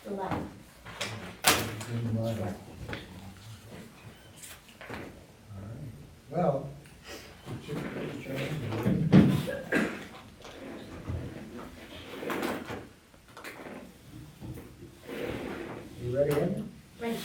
11. In mind. All right. Well, you ready, Andy? Ready.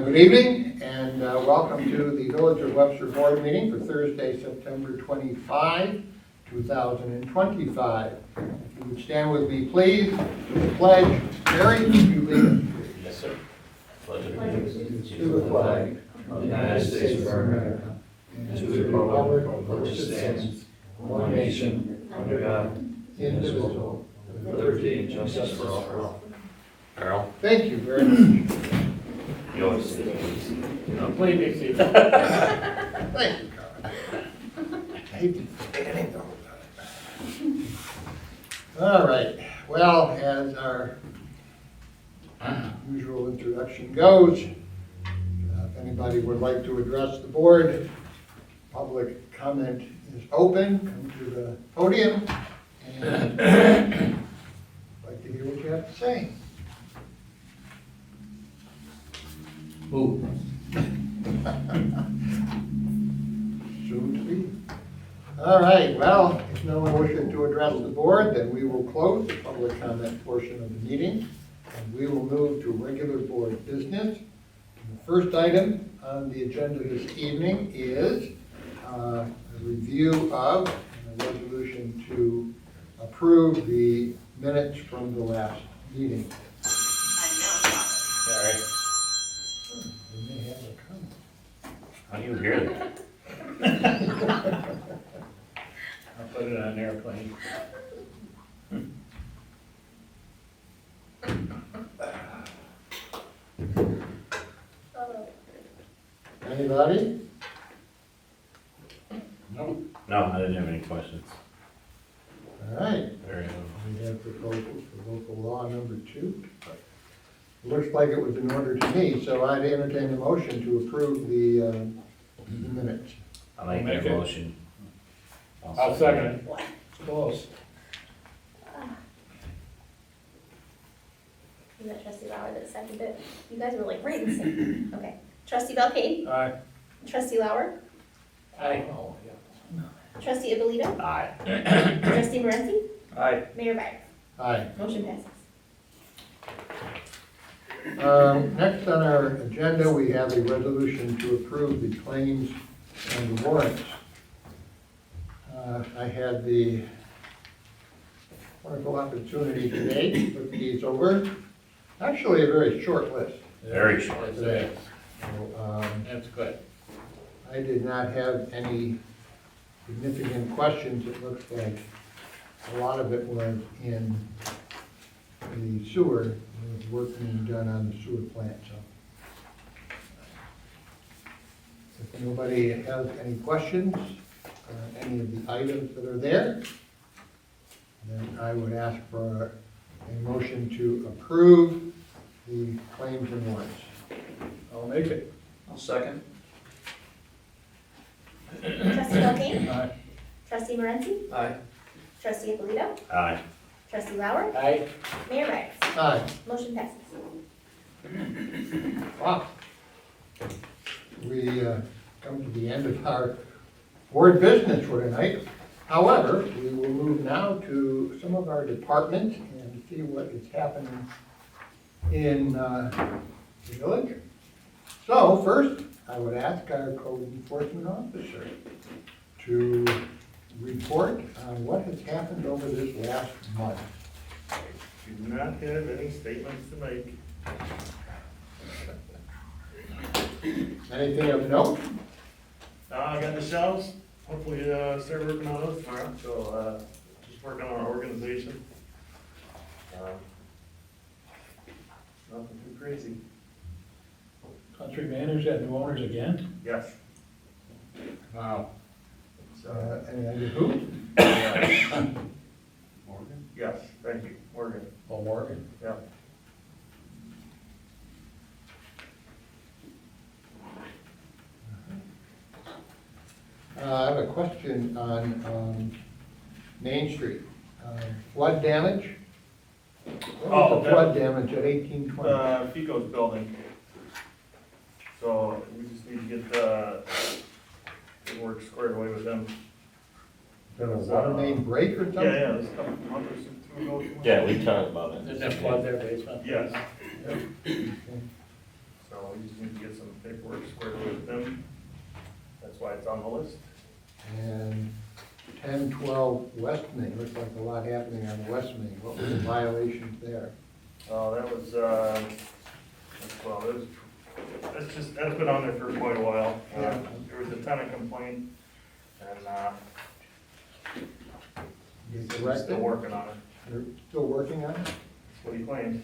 Good evening, and welcome to the Village of Webster Board meeting for Thursday, September 25, 2025. If you would stand with me, please, to the pledge. Mary, would you lead us? Yes, sir. Pledge Allegiance to the flag of the United States of America and to the republic for which it stands, one nation, under God, indivisible, with liberty and justice for all. Earl, Thank you very much. you always say that. Please be seated. Thank you, Carl. I hate to standing though. All right, well, as our usual introduction goes, if anybody would like to address the board, public comment is open. Come to the podium and I'd like to hear what you have to say. Who? Soon to be. All right, well, if no one wishes to address the board, then we will close the public comment portion of the meeting, and we will move to regular board business. And the first item on the agenda this evening is a review of and a resolution to approve the minutes from the last meeting. All right. We may have a comment. How do you hear that? I'll put it on airplane. Anybody? No. No, I didn't have any questions. All right. Very We have proposals for local law number 2. It looks like it was in order to me, so I'd entertain a motion to approve the minutes. I make Make that it. motion. I'll second it. What? Close. You got trustee Lauer that seconded it. You guys were like right in sync. Okay. Trustee Belkane, Aye. trustee Lauer, Aye. trustee Abolito, Aye. trustee Morency, Aye. Mayor Byers. Aye. Motion passes. Next on our agenda, we have a resolution to approve the claims and the warrants. I had the wonderful opportunity today to look these over. Actually, a very short list. Very short. Today. So, That's good. I did not have any significant questions. It looks like a lot of it was in the sewer, there was work being done on the sewer plant, so. If nobody has any questions, any of the items that are there, then I would ask for a motion to approve the claims and warrants. I'll make it. I'll second. Trustee Belkane, Aye. trustee Morency, Aye. trustee Abolito, Aye. trustee Lauer, Aye. Mayor Byers. Aye. Motion passes. Wow. We come to the end of our board business for tonight. However, we will move now to some of our departments and see what is happening in the village. So first, I would ask our code enforcement officer to report on what has happened over this last month. Do not have any statements to make. Anything of note? I got the shelves, hopefully, start working on those tomorrow, so, just working on our organization. Nothing too crazy. Country Manners got new owners again? Yes. Wow. So, Any idea who? Morgan? Yes, thank you, Morgan, Oh, Morgan. yeah. I have a question on Main Street. Flood damage. What was Oh, the flood damage at 1820? Fico's building. So we just need to get the work squared away with them. Is that a water main break or something? Yeah, this couple months or two ago. Yeah, we talked about it. Didn't that flood their basement? Yes. So we just need to get some paperwork squared away with them. That's why it's on the list. And 1012 West Main, looks like a lot happening on West Main. What were the violations there? That was, well, that's been on there for quite a while. Yeah. There was a tenant complaint, and, You he's corrected? still working on it. They're still working on it? That's what he claimed.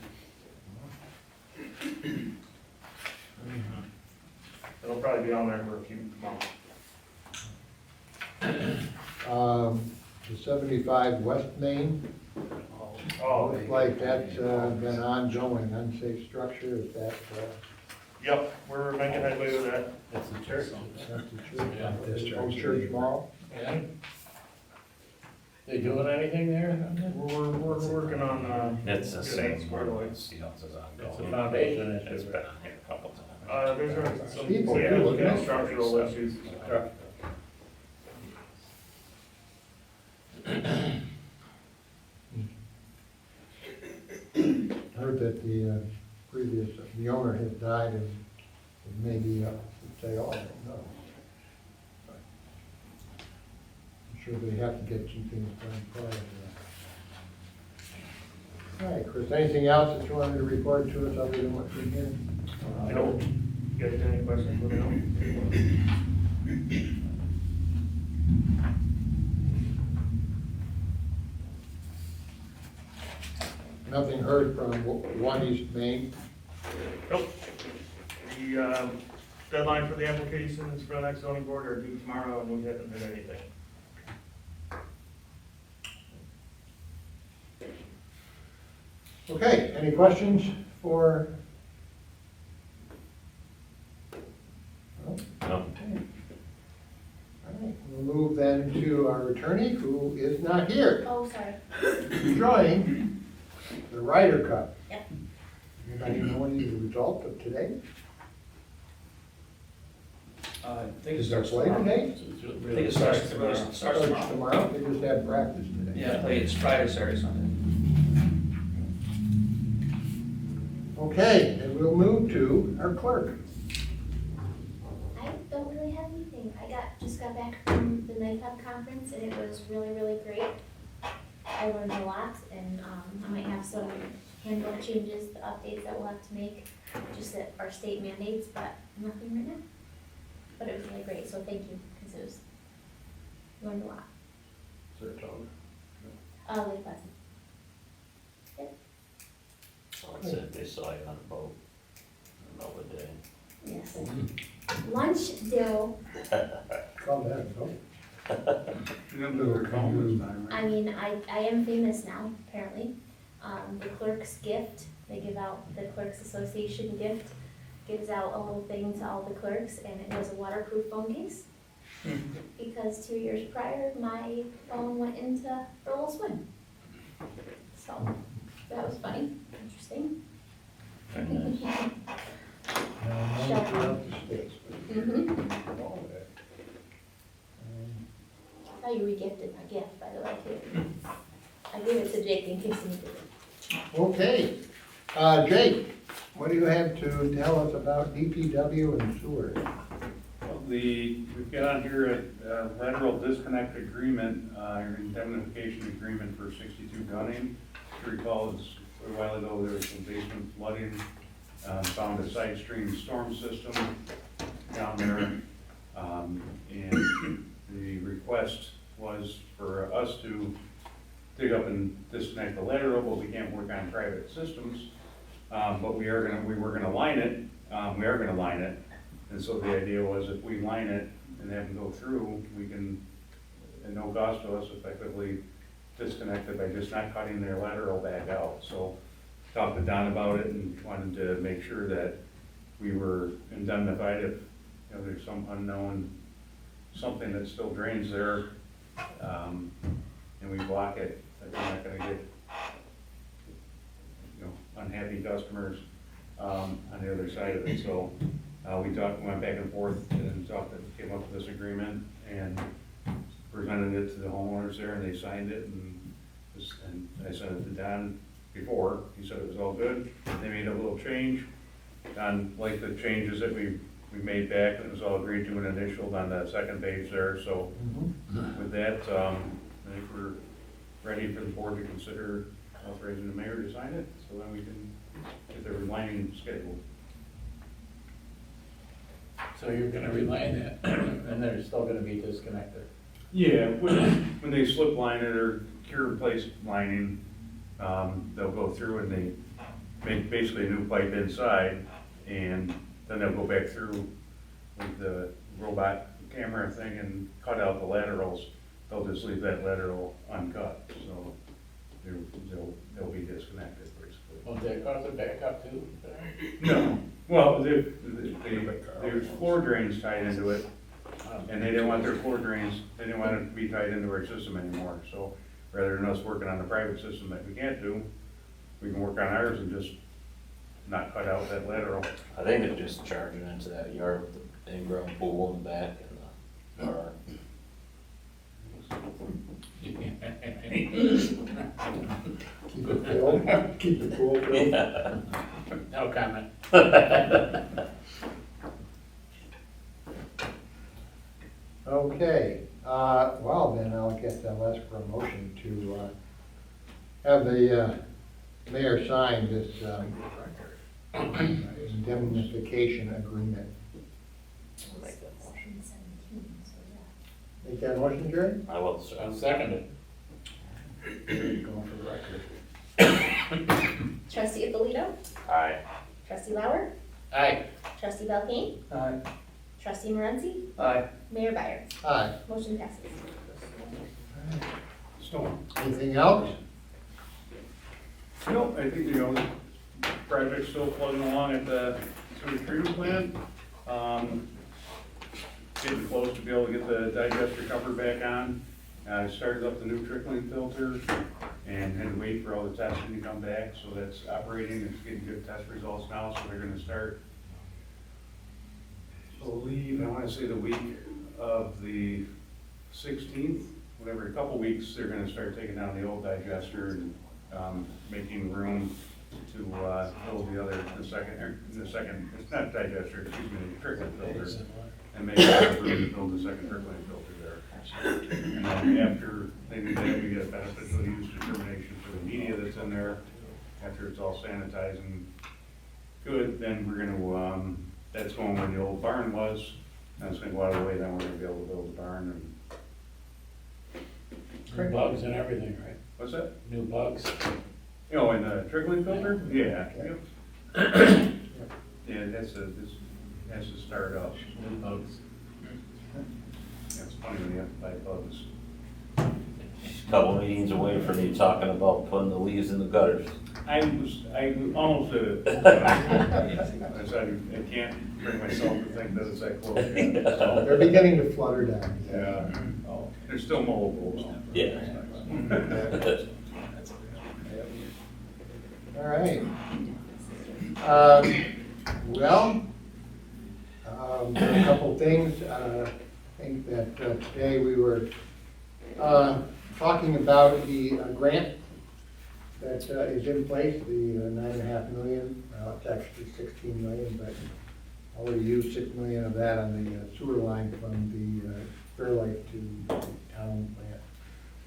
It'll probably be on there for a few months. The 75 West Main, Oh, looks like that's been ongoing, unsafe structure, is that, yep, we're making headway with that. It's the church. that's the church? Yeah, discharge. Old Church Mall? Yeah. They doing anything there? We're working on, It's the getting same. it squared away. It's It's a foundation issue. It's been on here a couple times. There's some People too, isn't it? structural issues. Heard that the the owner had died and maybe, say, oh, I don't know. I'm sure they have to get some things done prior to that. All right, Chris, anything else that you wanted to report to us other than what's in here? I don't, you guys have any questions, let me know. Nothing heard from One East Main? Nope. The deadline for the applications for the next zoning board are due tomorrow, and we haven't heard anything. Okay, any questions for? No? No. Okay. All right, we'll move then to our attorney, who is not here, Oh, sorry. enjoying the Ryder Cup. Yep. Anybody know any of the result of today? I think it Is there starts play tomorrow. today? I think it starts tomorrow. Starts tomorrow, they just had practice today. Yeah, I think it's Friday, Saturday, Sunday. Okay, and we'll move to our clerk. I don't really have anything. Just got back from the NIPAP conference and it was really, really great. I learned a lot and, I might have some handbook changes, the updates that we'll have to make, just that our state mandates, but nothing right now. But it was really great, so thank you, because it was, learned a lot. Lake Pleasant. So it said they saw you on a boat in the middle of the day. Yes. Lunch deal, Call that, no? I mean, I am famous now, apparently. The clerk's gift, they give out, the Clerks Association gift, gives out a little thing to all the clerks, and it was a waterproof phone case. Because 2 years prior, my phone went into a little swim. So, that was funny, interesting. Very nice. No, no, throughout the states. Mhm. All of that. I thought you regifted my gift, by the way, too. I gave it to Jake in case he needed it. Okay, Jake, what do you have to tell us about DPW and sewer? We've got on here a lateral disconnect agreement, or indemnification agreement for 62 Gunning. If you recall, it's a while ago, there was some basement flooding, found a side stream storm system down there. And the request was for us to dig up and disconnect the lateral, but we can't work on private systems. But we were gonna line it, and so the idea was if we line it and have them go through, we can, at no cost to us, effectively disconnect it by just not cutting their lateral back out. So talked to Don about it and wanted to make sure that we were indemnified if, there's some unknown, something that still drains there, and we block it, that we're not gonna get, customers, on the other side of it, so, we went back and forth and came up with this agreement and presented it to the homeowners there, and they signed it, and I sent it to Don before, he said it was all good. They made a little change on, like, the changes that we made back, and it was all agreed to and initialed on that second page there, so with that, I think we're ready for the board to consider authorizing the mayor to sign it, so then we can get the relining scheduled. So you're gonna reline that, and they're still gonna be disconnected. Yeah, when they slip line it or cure replace lining, they'll go through and they make basically a new pipe inside, and then they'll go back through with the robot camera thing and cut out the laterals. They'll just leave that lateral uncut, so they'll be disconnected basically. Won't that cause a backup too? No, well, there's floor drains tied into it, and they didn't want their floor drains, they didn't want it to be tied into our system anymore, so rather than us working on the private system that we can't do, we can work on ours and just not cut out that lateral. I think they're just charging into that yard with the in-ground pool in the back and the bar. Keep it filled, keep the pool filled. Yeah. No comment. Okay, well, then I'll ask for a motion to, have the, mayor sign this, indemnification agreement. I'll make that motion. 17, so yeah. Make that motion, Jerry? I will, sir. I'll second it. Going for the record. Trustee Abolito? Aye. Trustee Lauer? Aye. Trustee Belkane? Aye. Trustee Morenzi? Aye. Mayor Byers? Aye. Motion passes. Stone. Anything else? No, I think, the project's still plugging along at the sewage treatment plant. Getting close to be able to get the digester cover back on. I started up the new trickling filter and had to wait for all the testing to come back, so that's operating, it's getting good test results now, so they're gonna start, I believe, I wanna say the week of the 16th, whatever, a couple weeks, they're gonna start taking down the old digester and making room to build the second, it's not digester, excuse me, the trickling filter, and make room to build the second trickling filter there. And then after they do that, we get a beneficial use determination for the media that's in there. After it's all sanitized and good, then we're gonna, that's going where the old barn was. And it's gonna go out of the way, then we're gonna be able to build the barn and, New bugs and everything, right? what's that? New bugs. You know, in the trickling filter? Yeah, yep. Yeah, this has to start up. New bugs. It's funny when you have to buy bugs. Couple meetings away from you talking about putting the leaves in the gutters. I almost did it. I said, I can't bring myself to think that it's that close yet. So, They're beginning to flutter down. yeah, they're still mowable though. Yeah. All right. Well, a couple things. I think that today we were talking about the grant that is in place, the $9.5 million. Well, it's actually 16 million, but I already used 6 million of that on the sewer line from the Fairlife to the town plant.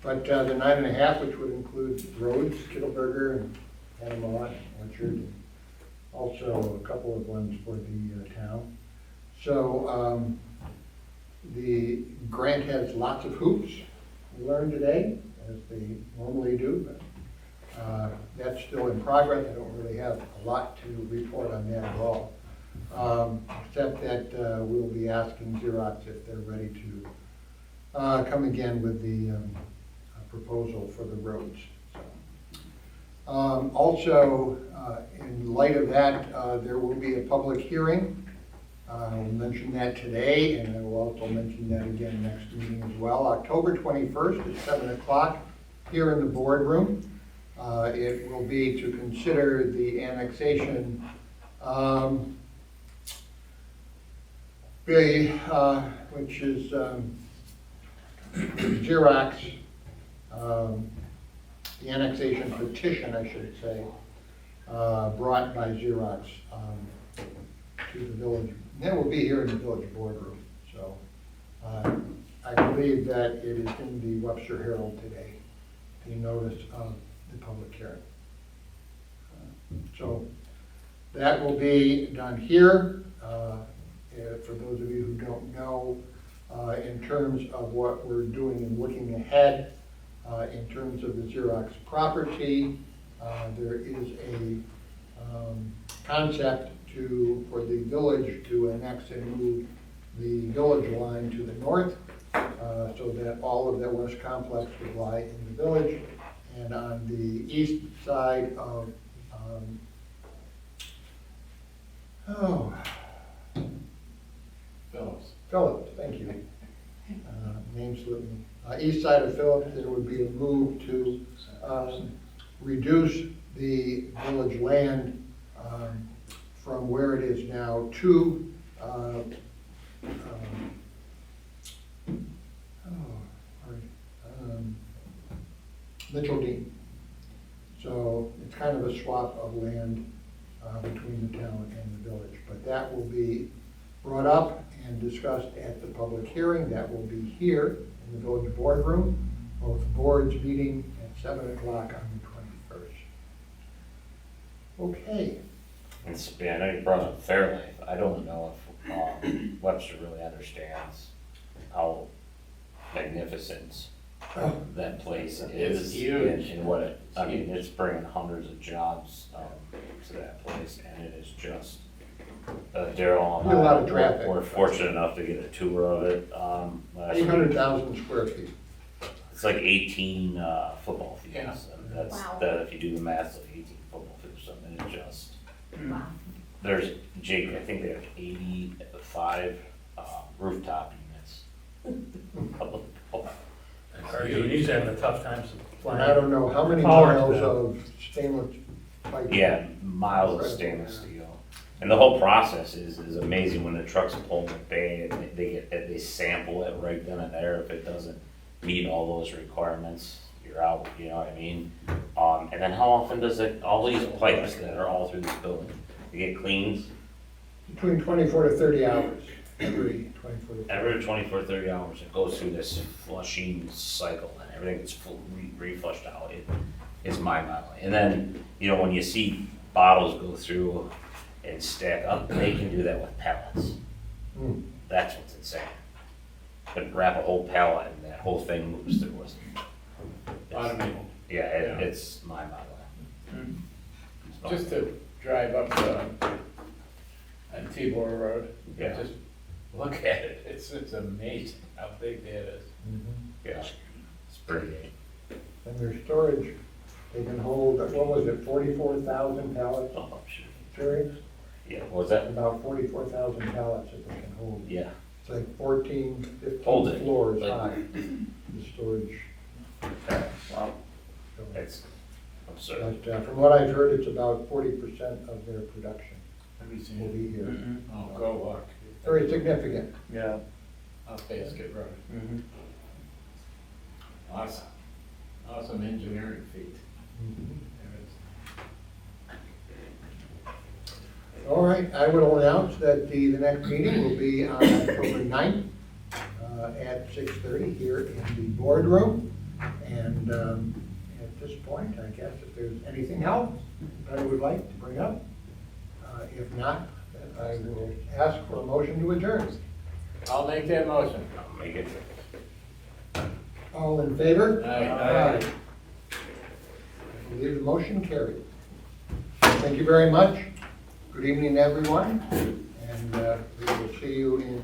But the 9.5, which would include roads, Kittleberger and Panama, Orchard, and also a couple of ones for the town. So the grant has lots of hoops, we learned today, as they normally do, but that's still in progress. I don't really have a lot to report on that at all, except that we'll be asking Xerox if they're ready to come again with the proposal for the roads. Also, in light of that, there will be a public hearing. I'll mention that today, and I will also mention that again next meeting as well. October 21st at 7 o'clock here in the boardroom. It will be to consider the annexation, which is Xerox, the annexation petition, I should say, brought by Xerox to the village. And it will be here in the village boardroom, so I believe that it is in the Webster Herald today, the notice of the public hearing. So that will be done here. For those of you who don't know, in terms of what we're doing and looking ahead, in terms of the Xerox property, there is a concept for the village to annex and move the village line to the north, so that all of the West Complex would lie in the village. And on the east side of, Phillips, thank you. Name slipped me. East side of Phillips, there would be a move to reduce the village land from where it is now to Mitchell Dean. So it's kind of a swap of land between the town and the village. But that will be brought up and discussed at the public hearing. That will be here in the village boardroom, both boards meeting at 7 o'clock on the 21st. Okay. I know you brought up Fairlife. I don't know if Webster really understands how magnificent that place It's is. huge. And what it, I mean, it's bringing hundreds of jobs to that place, and it is just, Daryl and A lot of I traffic. were fortunate enough to get a tour of it last week. 800,000 square feet. It's like 18 football fields, Yeah. and that's, Wow. that, if you do the math, it's like 18 football fields, and it's just, Wow. there's, Jake, I think they have 85 rooftop units. He's having a tough time And I don't know how many Power to miles that. of stainless pipe. Yeah, miles of stainless steel. And the whole process is amazing when the trucks pull in the bay and they sample it right then and there. If it doesn't meet all those requirements, you're out, you know what I mean? And then how often does it, all these pipes that are all through this building, they get cleaned? Between 24 to 30 hours, every 24 to 30. Every 24, 30 hours, it goes through this flushing cycle and everything gets re-flushed out. It is mind-boggling. And then, you know, when you see bottles go through and stack up, they can do that with pallets. Hmm. That's what's insane. But wrap a whole pallet and that whole thing moves through us. Automated. Yeah, Yeah. it's mind-boggling. It's Just to drive up on Tibor Road, Yeah. just look at it, it's amazing how big that is. Yeah, it's pretty neat. And their storage, they can hold, what was it, 44,000 pallets, Oh, shoot. Jerry? Yeah, what was that? About 44,000 pallets that they can hold. Yeah, It's like 14, Hold 15 it. floors Like- high, the storage. wow, it's absurd. But from what I've heard, it's about 40% of their production Have you will seen it? be here. Oh, go look. Very significant. Yeah. Off Basket Road. Mm-hmm. Awesome. Awesome engineering feat. All right, I will announce that the next meeting will be on October 9th at 6:30 here in the boardroom. And at this point, I guess if there's anything else that I would like to bring up, if not, then I will ask for a motion to adjourn. I'll make that motion. I'll make it. All in favor? Aye. I believe the motion carried. Thank you very much. Good evening, everyone, and we will see you in